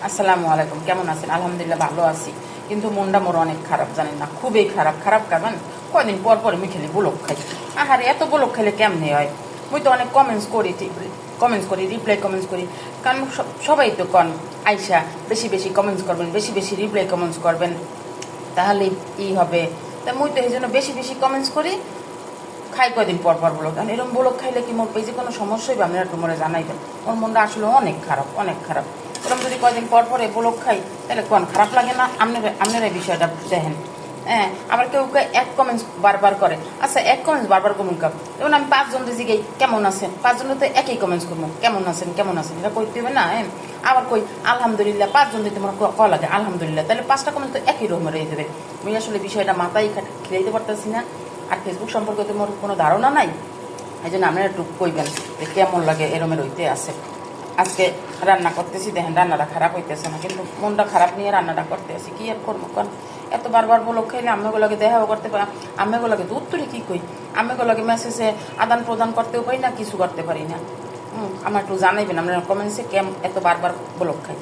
আসসালামু আলাইকুম, কেমন আছেন? আলহামদুলিল্লাহ ভালো আছি, কিন্তু মনটা মোর অনেক খারাপ, জানেন না? খুবই খারাপ। খারাপ কারণ কয়দিন পর পর আমি খেলি ব্লক খাই। আহারে, এত ব্লক খেলে কেমনে হয়? মুই তো অনেক কমেন্টস করি, রিপ্লাই কমেন্টস করি। কারণ সবাই তো কন আইসা বেশি বেশি কমেন্টস করবেন, বেশি বেশি রিপ্লাই কমেন্টস করবেন, তাহলে হবে। তা মুই তো এই জন্য বেশি বেশি কমেন্টস করি, খাই কয়দিন পর পর ব্লক। কারণ এরকম ব্লক খাইলে কি মোর পেজে কোনো সমস্যা হইবে? আপনারা একটু মোরে জানাইবেন। ওর মনটা আসলে অনেক খারাপ, অনেক খারাপ। এরকম যদি কয়দিন পর পরে ব্লক খাই, তাহলে কোন খারাপ লাগে না? আপনারা এই বিষয়টা দেখেন। হ্যাঁ, আবার কেউ এক কমেন্টস বারবার করে। আচ্ছা, এক কমেন্টস বারবার কমন কাপ, যেমন আমি 5 জন জিগাই কেমন আছেন, 5 জনের তো একই কমেন্টস করবো, কেমন আছেন কেমন আছেন, এটা কইতে হবে না? হ্যাঁ, আবার কই আলহামদুলিল্লাহ, 5 জন যদি তোমার কল লাগে আলহামদুলিল্লাহ, তাহলে 5টা কমেন্ট তো একই রকমের হয়ে যাবে। আমি আসলে বিষয়টা মাথায় খেলাইতে পারতেছি না। আর ফেসবুক সম্পর্কে তো মোর কোনো ধারণা নাই। এই জন্য আপনারা একটু কইবেন যে কেমন লাগে এরমের হইতে আছে। আজকে রান্না করতেছি, দেখেন রান্নাটা খারাপ হইতেছে না, কিন্তু মনটা খারাপ নিয়ে রান্নাটা করতে আসি। কি আর করবো? কারণ এত বারবার বলো খাইলে আম্মেগুলোকে দেখাও করতে পারি, আম্মেগুলোকে তো উত্তরে কী কই, আম্মেগুলোকে মেসেজে আদান প্রদান করতেও পারি না, কিছু করতে পারি না। আমার একটু জানাইবেন আপনারা কমেন্টসে এত বারবার ব্লক খাই।